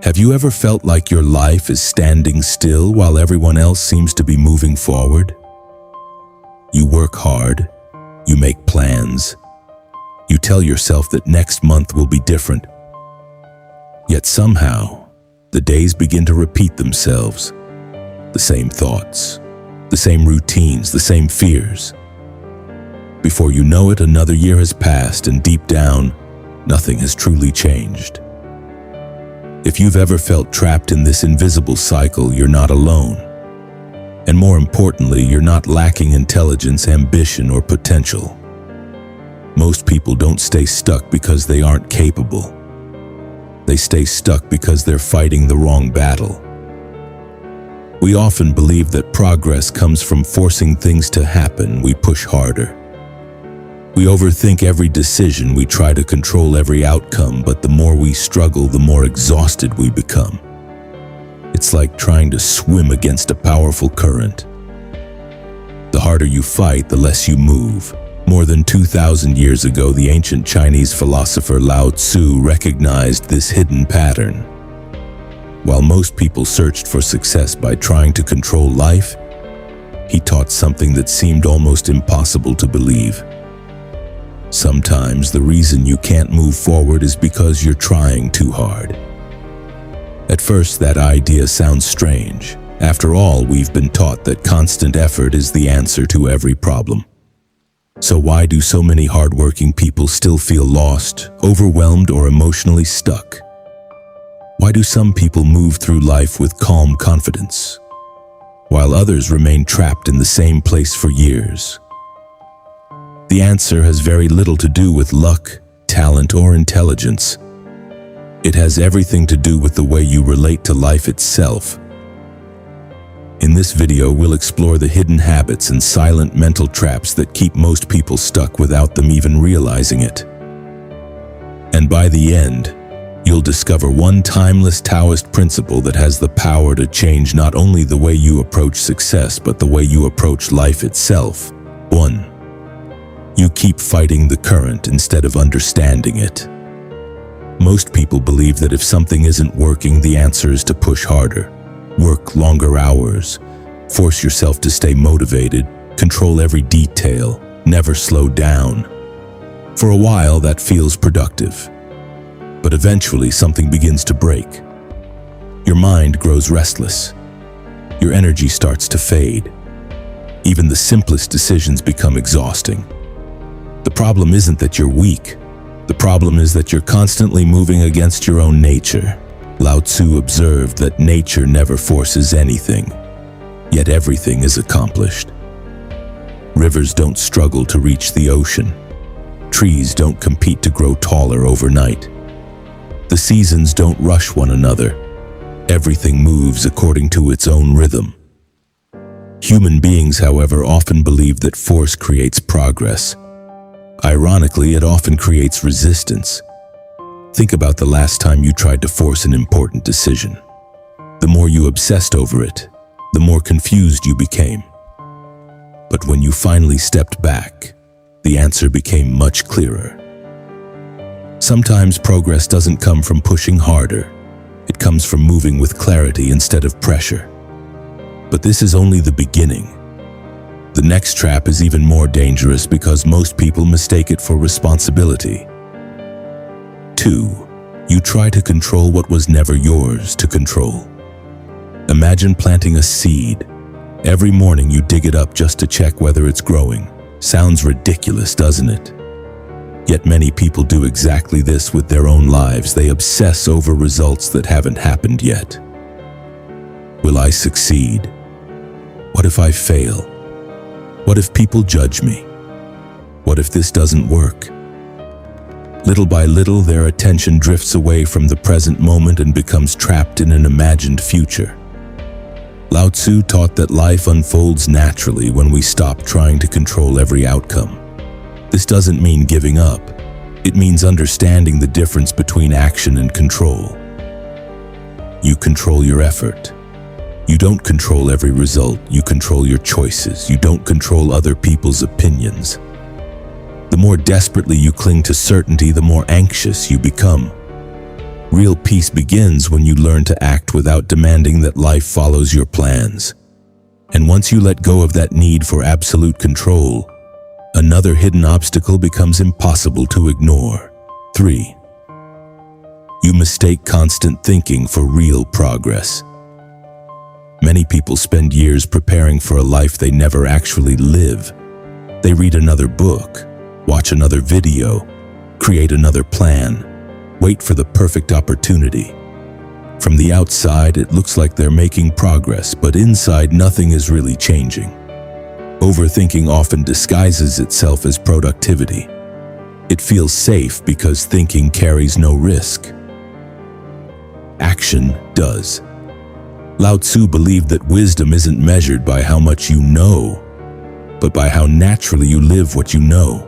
Have you ever felt like your life is standing still while everyone else seems to be moving forward? You work hard, you make plans, you tell yourself that next month will be different. Yet somehow, the days begin to repeat themselves. The same thoughts, the same routines, the same fears. Before you know it, another year has passed, and deep down, nothing has truly changed. If you've ever felt trapped in this invisible cycle, you're not alone. And more importantly, you're not lacking intelligence, ambition, or potential. Most people don't stay stuck because they aren't capable. They stay stuck because they're fighting the wrong battle. We often believe that progress comes from forcing things to happen. We push harder. We overthink every decision, we try to control every outcome, but the more we struggle, the more exhausted we become. It's like trying to swim against a powerful current. The harder you fight, the less you move. More than 2,000 years ago, the ancient Chinese philosopher Lao Tzu recognized this hidden pattern. While most people searched for success by trying to control life, he taught something that seemed almost impossible to believe. Sometimes the reason you can't move forward is because you're trying too hard. At first, that idea sounds strange. After all, we've been taught that constant effort is the answer to every problem. So why do so many hardworking people still feel lost, overwhelmed, or emotionally stuck? Why do some people move through life with calm confidence, while others remain trapped in the same place for years? The answer has very little to do with luck, talent, or intelligence. It has everything to do with the way you relate to life itself. In this video, we'll explore the hidden habits and silent mental traps that keep most people stuck without them even realizing it. And by the end, you'll discover one timeless Taoist principle that has the power to change not only the way you approach success, but the way you approach life itself. 1. You keep fighting the current instead of understanding it. Most people believe that if something isn't working, the answer is to push harder, work longer hours, force yourself to stay motivated, control every detail, never slow down. For a while, that feels productive. But eventually, something begins to break. Your mind grows restless. Your energy starts to fade. Even the simplest decisions become exhausting. The problem isn't that you're weak. The problem is that you're constantly moving against your own nature. Lao Tzu observed that nature never forces anything, yet everything is accomplished. Rivers don't struggle to reach the ocean. Trees don't compete to grow taller overnight. The seasons don't rush one another. Everything moves according to its own rhythm. Human beings, however, often believe that force creates progress. Ironically, it often creates resistance. Think about the last time you tried to force an important decision. The more you obsessed over it, the more confused you became. But when you finally stepped back, the answer became much clearer. Sometimes progress doesn't come from pushing harder. It comes from moving with clarity instead of pressure. But this is only the beginning. The next trap is even more dangerous because most people mistake it for responsibility. 2. You try to control what was never yours to control. Imagine planting a seed. Every morning you dig it up just to check whether it's growing. Sounds ridiculous, doesn't it? Yet many people do exactly this with their own lives. They obsess over results that haven't happened yet. Will I succeed? What if I fail? What if people judge me? What if this doesn't work? Little by little, their attention drifts away from the present moment and becomes trapped in an imagined future. Lao Tzu taught that life unfolds naturally when we stop trying to control every outcome. This doesn't mean giving up. It means understanding the difference between action and control. You control your effort. You don't control every result. You control your choices. You don't control other people's opinions. The more desperately you cling to certainty, the more anxious you become. Real peace begins when you learn to act without demanding that life follows your plans. And once you let go of that need for absolute control, another hidden obstacle becomes impossible to ignore. 3. You mistake constant thinking for real progress. Many people spend years preparing for a life they never actually live. They read another book, watch another video, create another plan, wait for the perfect opportunity. From the outside, it looks like they're making progress, but inside nothing is really changing. Overthinking often disguises itself as productivity. It feels safe because thinking carries no risk. Action does. Lao Tzu believed that wisdom isn't measured by how much you know, but by how naturally you live what you know.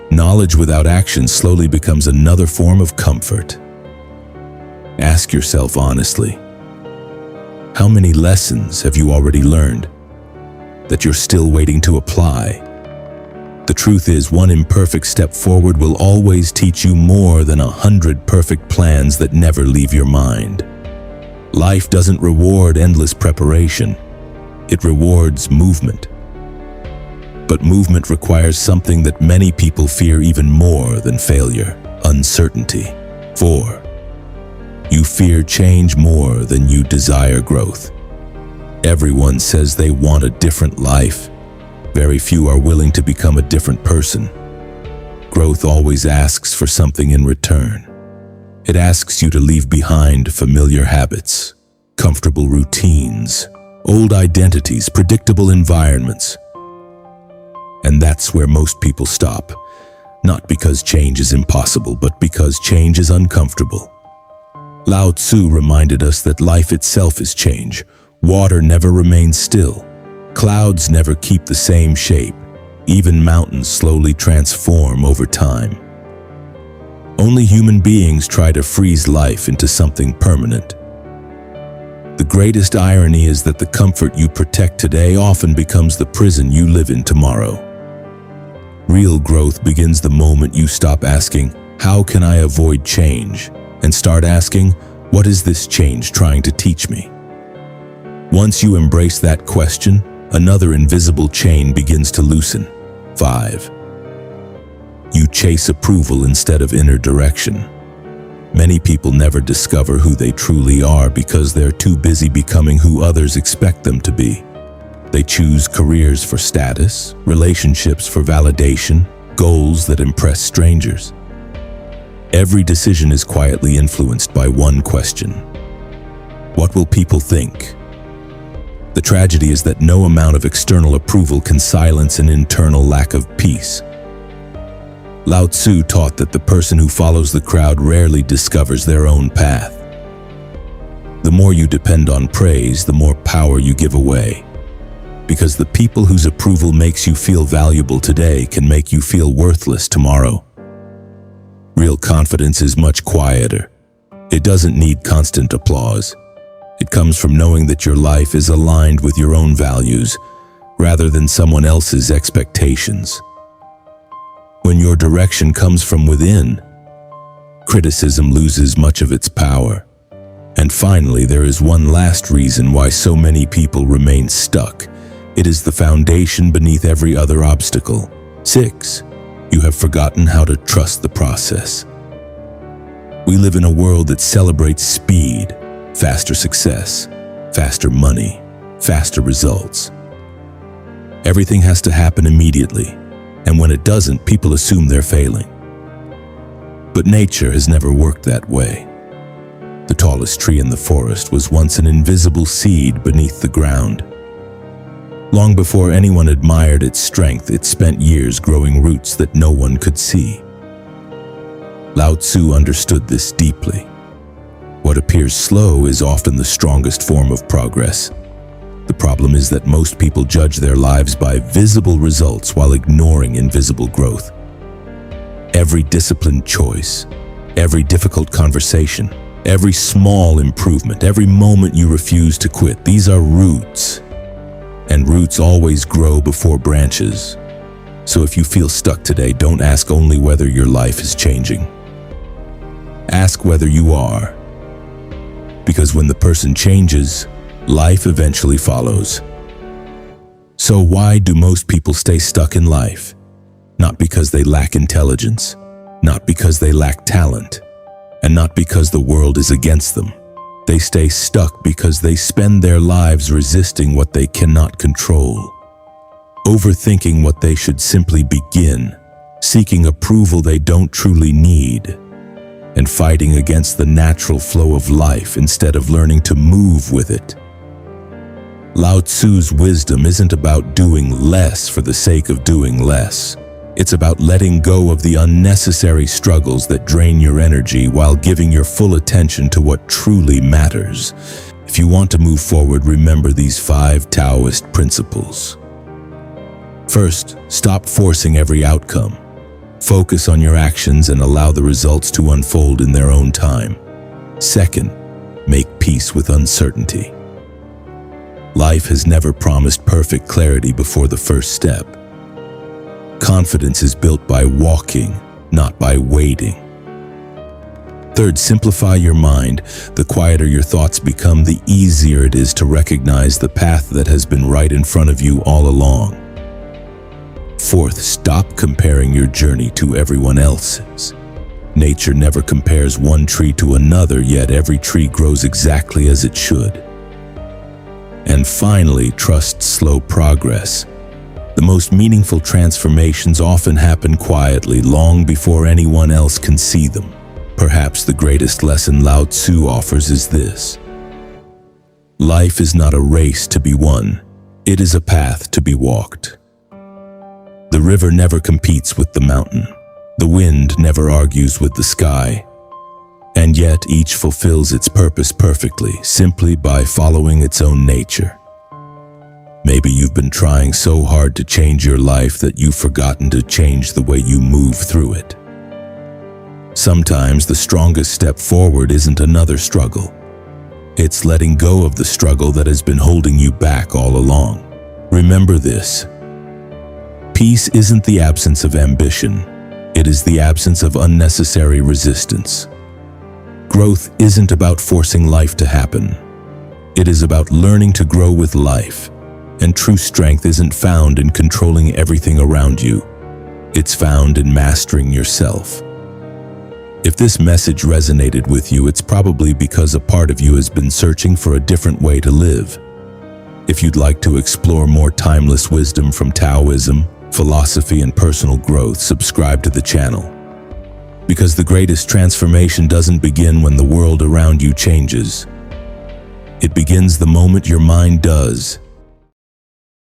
Knowledge without action slowly becomes another form of comfort. Ask yourself honestly, how many lessons have you already learned that you're still waiting to apply? The truth is, one imperfect step forward will always teach you more than 100 perfect plans that never leave your mind. Life doesn't reward endless preparation. It rewards movement. But movement requires something that many people fear even more than failure: uncertainty. 4. You fear change more than you desire growth. Everyone says they want a different life. Very few are willing to become a different person. Growth always asks for something in return. It asks you to leave behind familiar habits, comfortable routines, old identities, predictable environments. And that's where most people stop. Not because change is impossible, but because change is uncomfortable. Lao Tzu reminded us that life itself is change. Water never remains still. Clouds never keep the same shape. Even mountains slowly transform over time. Only human beings try to freeze life into something permanent. The greatest irony is that the comfort you protect today often becomes the prison you live in tomorrow. Real growth begins the moment you stop asking, "How can I avoid change?" and start asking, "What is this change trying to teach me?" Once you embrace that question, another invisible chain begins to loosen. 5. You chase approval instead of inner direction. Many people never discover who they truly are because they're too busy becoming who others expect them to be. They choose careers for status, relationships for validation, goals that impress strangers. Every decision is quietly influenced by one question: what will people think? The tragedy is that no amount of external approval can silence an internal lack of peace. Lao Tzu taught that the person who follows the crowd rarely discovers their own path. The more you depend on praise, the more power you give away. Because the people whose approval makes you feel valuable today can make you feel worthless tomorrow. Real confidence is much quieter. It doesn't need constant applause. It comes from knowing that your life is aligned with your own values rather than someone else's expectations. When your direction comes from within, criticism loses much of its power. And finally, there is one last reason why so many people remain stuck. It is the foundation beneath every other obstacle. 6. You have forgotten how to trust the process. We live in a world that celebrates speed, faster success, faster money, faster results. Everything has to happen immediately, and when it doesn't, people assume they're failing. But nature has never worked that way. The tallest tree in the forest was once an invisible seed beneath the ground. Long before anyone admired its strength, it spent years growing roots that no one could see. Lao Tzu understood this deeply. What appears slow is often the strongest form of progress. The problem is that most people judge their lives by visible results while ignoring invisible growth. Every disciplined choice, every difficult conversation, every small improvement, every moment you refuse to quit, these are roots. And roots always grow before branches. So if you feel stuck today, don't ask only whether your life is changing. Ask whether you are. Because when the person changes, life eventually follows. So why do most people stay stuck in life? Not because they lack intelligence, not because they lack talent, and not because the world is against them. They stay stuck because they spend their lives resisting what they cannot control, overthinking what they should simply begin, seeking approval they don't truly need, and fighting against the natural flow of life instead of learning to move with it. Lao Tzu's wisdom isn't about doing less for the sake of doing less. It's about letting go of the unnecessary struggles that drain your energy while giving your full attention to what truly matters. If you want to move forward, remember these 5 Taoist principles. First, stop forcing every outcome. Focus on your actions and allow the results to unfold in their own time. Second, make peace with uncertainty. Life has never promised perfect clarity before the first step. Confidence is built by walking, not by waiting. Third, simplify your mind. The quieter your thoughts become, the easier it is to recognize the path that has been right in front of you all along. Fourth, stop comparing your journey to everyone else's. Nature never compares one tree to another, yet every tree grows exactly as it should. And finally, trust slow progress. The most meaningful transformations often happen quietly, long before anyone else can see them. Perhaps the greatest lesson Lao Tzu offers is this: life is not a race to be won, it is a path to be walked. The river never competes with the mountain. The wind never argues with the sky. And yet each fulfills its purpose perfectly, simply by following its own nature. Maybe you've been trying so hard to change your life that you've forgotten to change the way you move through it. Sometimes the strongest step forward isn't another struggle. It's letting go of the struggle that has been holding you back all along. Remember this: peace isn't the absence of ambition, it is the absence of unnecessary resistance. Growth isn't about forcing life to happen. It is about learning to grow with life. And true strength isn't found in controlling everything around you. It's found in mastering yourself. If this message resonated with you, it's probably because a part of you has been searching for a different way to live. If you'd like to explore more timeless wisdom from Taoism, philosophy, and personal growth, subscribe to the channel. Because the greatest transformation doesn't begin when the world around you changes. It begins the moment your mind does.